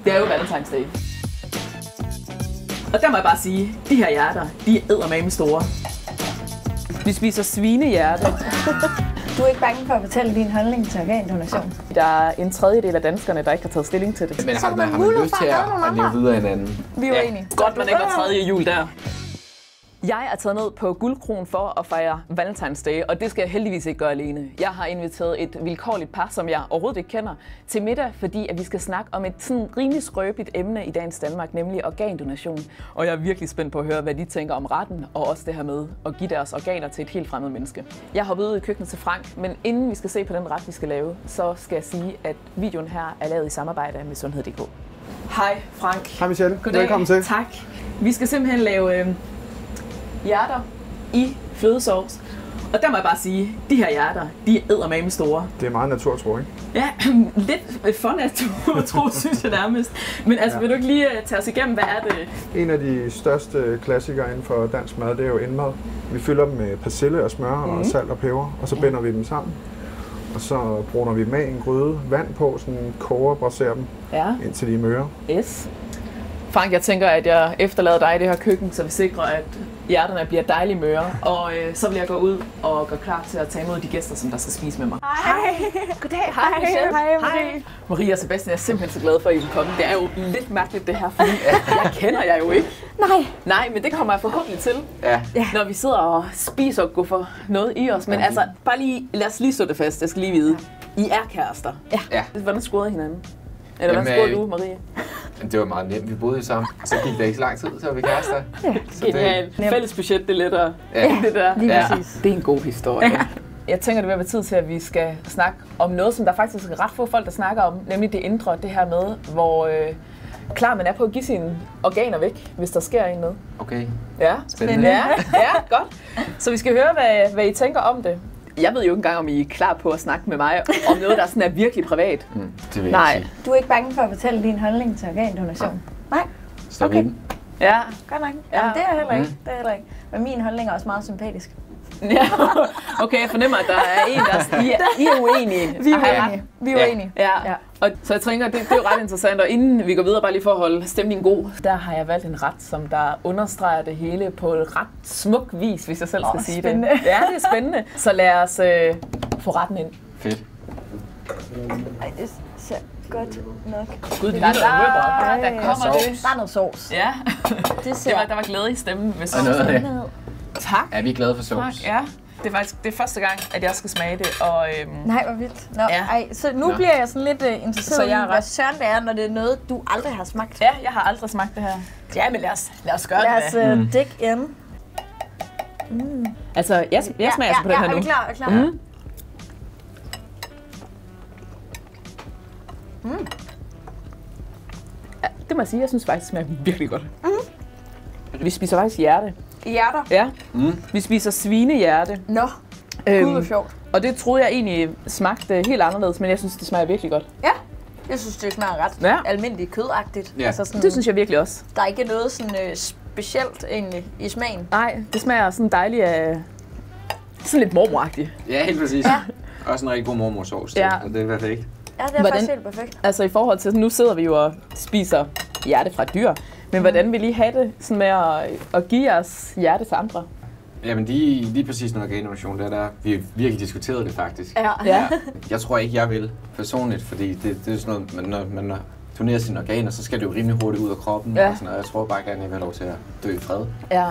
Det er jo Valentine's Day. Og der må jeg bare sige, de her hjerter, de er eddermame store. Vi spiser svinehjerte. Du er ikke bange for at fortælle din holdning til organdonation? Der er en tredjedel af danskerne, der ikke har taget stilling til det. Men har man lyst til at leve videre hinanden? Vi er jo enige. Godt, man ikke var tredje jul der. Jeg er taget ned på Guldkroen for at fejre Valentine's Day, og det skal jeg heldigvis ikke gøre alene. Jeg har inviteret et vilkårligt par, som jeg overhovedet ikke kender, til middag, fordi at vi skal snakke om et sådan rimelig skrøbeligt emne i dagens Danmark, nemlig organdonation. Og jeg er virkelig spændt på at høre, hvad de tænker om retten, og også det her med at give deres organer til et helt fremmed menneske. Jeg har hoppet ud i køkkenet til Frank, men inden vi skal se på den ret, vi skal lave, så skal jeg sige, at videoen her er lavet i samarbejde med Sundhed.dk. Hej Frank. Hej Michelle. Goddag. Velkommen til. Tak. Vi skal simpelthen lave hjerter i flødesovs. Og der må jeg bare sige, de her hjerter, de er eddermame store. Det er meget naturtro, ikke? Ja, lidt for naturtro, synes jeg nærmest. Men altså, vil du ikke lige tage os igennem, hvad er det? En af de største klassikere inden for dansk mad, det er jo indmad. Vi fylder dem med persille og smør og salt og peber, og så binder vi dem sammen. Og så bruner vi dem af i en gryde, vand på, sådan koger og braserer dem, indtil de er møre. Yes. Frank, jeg tænker, at jeg efterlader dig i det her køkken, så vi sikrer, at hjerterne bliver dejligt møre. Og så vil jeg gå ud og gøre klar til at tage imod de gæster, som der skal spise med mig. Hej. Goddag. Hej Michelle. Hej Marie. Marie og Sebastian, jeg er simpelthen så glad for, at I vil komme. Det er jo lidt mærkeligt det her, fordi jeg kender jer jo ikke. Nej, men det kommer jeg forhåbentlig til, når vi sidder og spiser og går for noget i os. Men altså, bare lige, lad os lige stå det fast. Jeg skal lige vide. I er kærester. Ja. Hvordan scorede hinanden? Eller hvad scorede du, Marie? Det var meget nemt. Vi boede sammen. Så gik det ikke så lang tid, så var vi kærester. Genialt. Fælles budget, det er lettere end det der. Det er en god historie. Jeg tænker, det vil være tid til, at vi skal snakke om noget, som der faktisk er ret få folk, der snakker om. Nemlig det indre, det her med, hvor klar man er på at give sine organer væk, hvis der sker noget. Okay. Ja, spændende. Ja, godt. Så vi skal høre, hvad I tænker om det. Jeg ved jo ikke engang, om I er klar på at snakke med mig om noget, der sådan er virkelig privat. Det vil jeg sige. Du er ikke bange for at fortælle din holdning til organdonation? Nej. Stop i den. Ja. Godt nok. Jamen, det er jeg heller ikke. Men min holdning er også meget sympatisk. Ja. Okay, jeg fornemmer, at der er en, der I er uenige. Vi er uenige. Ja. Og så jeg tænker, det er jo ret interessant, og inden vi går videre, bare lige for at holde stemningen god, der har jeg valgt en ret, som der understreger det hele på et ret smuk vis, hvis jeg selv skal sige spændende. det. Ja, det er spændende. Så lad os få retten ind. Fedt. Ej, det ser godt nok. Gud, det der kommer det. Der er noget sovs. Ja, der var glæde i stemmen med sovsen. Tak. Er vi glade for sovs? Tak, ja. Det er faktisk det første gang, at jeg skal smage det. Og, nej, hvor vildt. Så nu bliver jeg sådan lidt interesseret i, hvad søren det er, når det er noget, du aldrig har smagt. Ja, jeg har aldrig smagt det her. Ja, men lad os gøre det. Lad os dig ind. Altså, jeg smager altså på den her nu. Er vi klar? Ja, det må jeg sige. Jeg synes faktisk, det smager virkelig godt. Vi spiser faktisk hjerte. Hjerter? Ja. Vi spiser svinehjerte. Nå, gud hvor sjovt. Og det troede jeg egentlig smagte helt anderledes, men jeg synes, det smager virkelig godt. Ja, jeg synes, det smager ret almindeligt kødagtigt. Ja. Altså sådan, det synes jeg virkelig også. Der er ikke noget sådan specielt egentlig i smagen. Nej, det smager sådan dejligt af sådan lidt mormoragtigt. Ja, helt præcis. Ja. Også en rigtig god mormorsovs, så det er perfekt. Ja, det er faktisk helt perfekt. Altså i forhold til, nu sidder vi jo og spiser hjerte fra dyr, men hvordan vil I have det sådan med at give jeres hjerte til andre? Jamen lige præcis noget organdonation, vi har virkelig diskuteret det faktisk. Ja. Jeg tror ikke, jeg vil personligt, fordi det er sådan noget, når man donerer sine organer, så skal det jo rimelig hurtigt ud af kroppen. Og sådan noget. Jeg tror bare gerne, jeg vil have lov til at dø i fred. Ja.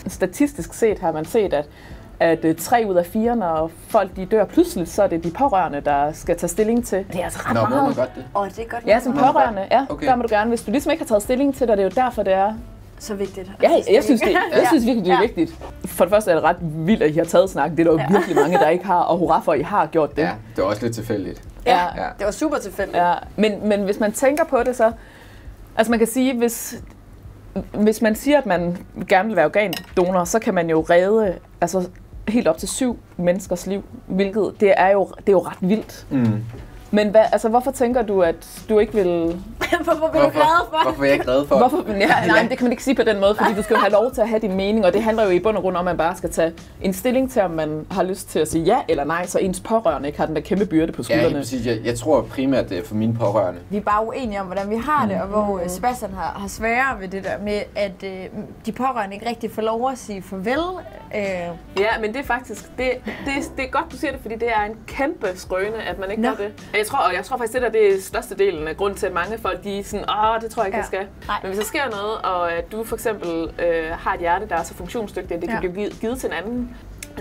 Statistisk set har man set, at 3 ud af 4, når folk de dør pludseligt, så er det de pårørende, der skal tage stilling til. Det er altså ret meget. Må man godt det? Det er godt. Ja, som pårørende. Ja, okay. Der må du gerne. Hvis du ligesom ikke har taget stilling til det, det er jo derfor, det er så vigtigt. Ja, jeg synes virkelig, det er vigtigt. For det første er det ret vildt, at I har taget snakken. Det er der jo virkelig mange, der ikke har, og hurra for, at I har gjort det. Ja, det var også lidt tilfældigt. Ja, det var super tilfældigt. Ja. Men hvis man tænker på det, så altså man kan sige, hvis man siger, at man gerne vil være organdonor, så kan man jo redde helt op til 7 menneskers liv, hvilket det er jo ret vildt. Men hvorfor tænker du, at du ikke vil... Hvorfor vil du glad for? Hvorfor er jeg ikke glad for? Nej, det kan man ikke sige på den måde, fordi du skal jo have lov til at have din mening, og det handler jo i bund og grund om, at man bare skal tage en stilling til, om man har lyst til at sige ja eller nej, så ens pårørende ikke har den der kæmpe byrde på skuldrene. Ja, præcis. Jeg tror primært, det er for mine pårørende. Vi er bare uenige om, hvordan vi har det, og hvor Sebastian har sværere ved det der med, at de pårørende ikke rigtig får lov at sige farvel. Ja, men det er faktisk, det er godt, du siger det, fordi det er en kæmpe skrøne, at man ikke gør det. Jeg tror faktisk, det er størstedelen af grunden til, at mange folk, de er sådan, det tror jeg ikke, jeg skal. Nej. Men hvis der sker noget, og at du for eksempel har et hjerte, der er så funktionsdygtigt, at det kan blive givet til en anden,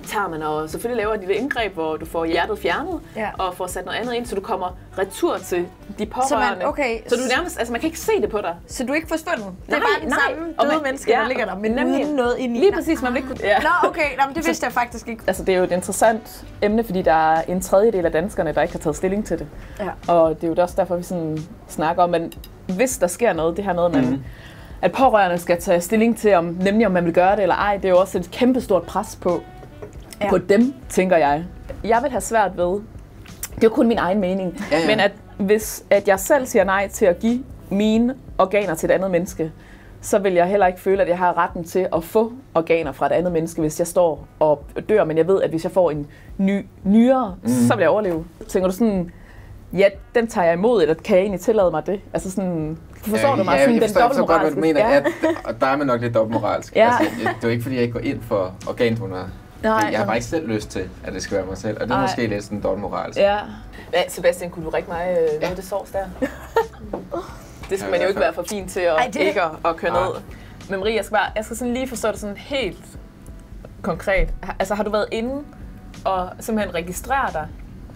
tager man og selvfølgelig laver et lille indgreb, hvor du får hjertet fjernet, og får sat noget andet ind, så du kommer retur til de pårørende. Så du nærmest, altså man kan ikke se det på dig. Så du er ikke forsvundet? Det er bare den samme døde menneske, der ligger der, men uden noget ind i. Lige præcis, man vil ikke kunne... Ja. Nå, okay, det vidste jeg faktisk ikke. Altså det er jo et interessant emne, fordi der er en tredjedel af danskerne, der ikke har taget stilling til det. Ja. Og det er jo også derfor, vi sådan snakker om, at hvis der sker noget, det her noget, at pårørende skal tage stilling til, om man vil gøre det eller ej, det er jo også et kæmpestort pres på dem, tænker jeg. Jeg vil have svært ved, det er jo kun min egen mening, men hvis jeg selv siger nej til at give mine organer til et andet menneske, så vil jeg heller ikke føle, at jeg har retten til at få organer fra et andet menneske, hvis jeg står og dør. Men jeg ved, at hvis jeg får en ny nyre, så vil jeg overleve. Tænker du sådan, ja, den tager jeg imod, eller kan jeg egentlig tillade mig det? Altså sådan, forstår du mig? Sådan den dobbeltmoralske. Du mener, og der er man nok lidt dobbeltmoralsk. Altså, det er jo ikke, fordi jeg ikke går ind for organdonor. Jeg har bare ikke selv lyst til, at det skal være mig selv, og det er måske lidt sådan dobbeltmoralsk. Ja. Sebastian, kunne du række mig noget af det sovs der? Det skal man jo ikke være for fin til at ikke at køre ned. Men Marie, jeg skal sådan lige forstå det sådan helt konkret. Altså har du været inde og simpelthen registrere dig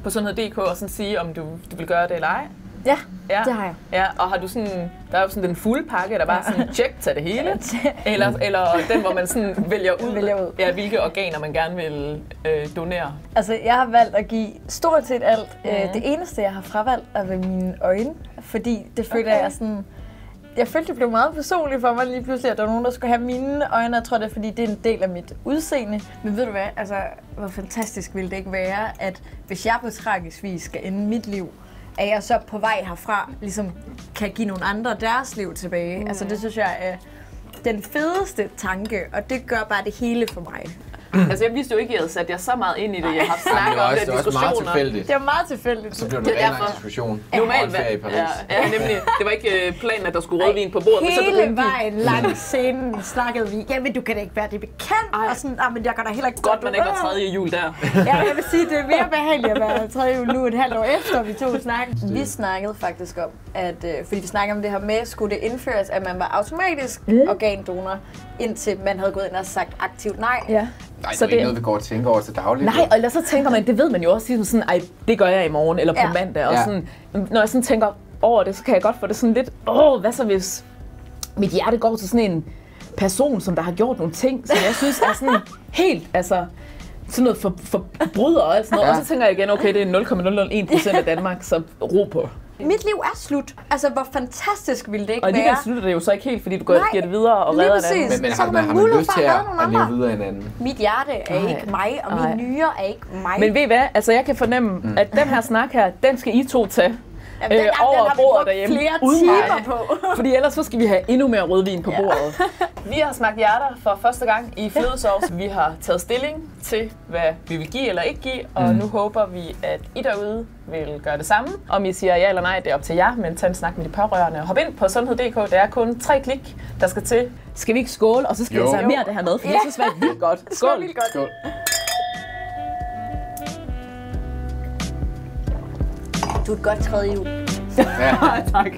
på sundhed.dk og sådan sige, om du vil gøre det eller ej? Ja, det har jeg. Ja, og har du sådan, der er jo sådan den fulde pakke, der bare sådan tjek til det hele, eller den, hvor man sådan vælger ud, ja, hvilke organer man gerne vil donere? Altså, jeg har valgt at give stort set alt. Det eneste, jeg har fravalgt, er ved mine øjne, fordi det føler jeg sådan... Jeg følte, det blev meget personligt for mig lige pludselig, at der var nogen, der skulle have mine øjne. Jeg tror, det er, fordi det er en del af mit udseende. Men ved du hvad, altså, hvor fantastisk ville det ikke være, at hvis jeg på tragisk vis skal ende mit liv, at jeg så på vej herfra ligesom kan give nogle andre deres liv tilbage. Altså det synes jeg er den fedeste tanke, og det gør bare det hele for mig. Altså jeg vidste jo ikke, at jeg havde sat jer så meget ind i det. Jeg har snakket om det, diskussioner. Det var også meget tilfældigt. Det var meget tilfældigt. Så blev det en diskussion. Normalt i Paris. Ja, nemlig. Det var ikke planen, at der skulle rødvin på bordet. Hele vejen langs scenen snakkede vi, jamen du kan da ikke være det bekendt. Og sådan, men jeg kan da heller ikke... Godt, man ikke var 3. jul der. Ja, jeg vil sige, det er mere behageligt at være 3. jul nu et halvt år efter, vi to snakkede. Vi snakkede faktisk om, at fordi vi snakkede om det her med, skulle det indføres, at man var automatisk organdonor, indtil man havde gået ind og sagt aktivt nej. Ja. Nej, det er ikke noget, vi går og tænker over til daglig. Nej, og ellers så tænker man, det ved man jo også, sådan, ej, det gør jeg i morgen, eller på mandag. Og sådan, når jeg sådan tænker over det, så kan jeg godt få det sådan lidt, hvad så hvis mit hjerte går til sådan en person, som der har gjort nogle ting, som jeg synes er sådan helt, altså, sådan noget forbryder og alt sådan noget. Og så tænker jeg igen, okay, det er 0,001% af Danmark, så ro på. Mit liv er slut. Altså, hvor fantastisk ville det ikke være? Og alligevel slutter det jo så ikke helt, fordi du giver det videre og redder det andet. Men har man lyst til at leve videre end anden? Mit hjerte er ikke mig, og min nyre er ikke mig. Men ved I hvad? Altså, jeg kan fornemme, at den her snak her, den skal I to tage. Over bordet derhjemme. Flere timer på. Fordi ellers så skal vi have endnu mere rødvin på bordet. Vi har smagt hjerter for første gang i flødesovs. Vi har taget stilling til, hvad vi vil give eller ikke give, og nu håber vi, at I derude vil gøre det samme. Om I siger ja eller nej, det er op til jer, men tag en snak med de pårørende. Hop ind på sundhed.dk, det er kun 3 klik, der skal til. Skal vi ikke skåle, og så skal vi have mere af det her med, for det synes jeg er vildt godt. Skål! Skål. Du er et godt 3. jul. Ja, tak.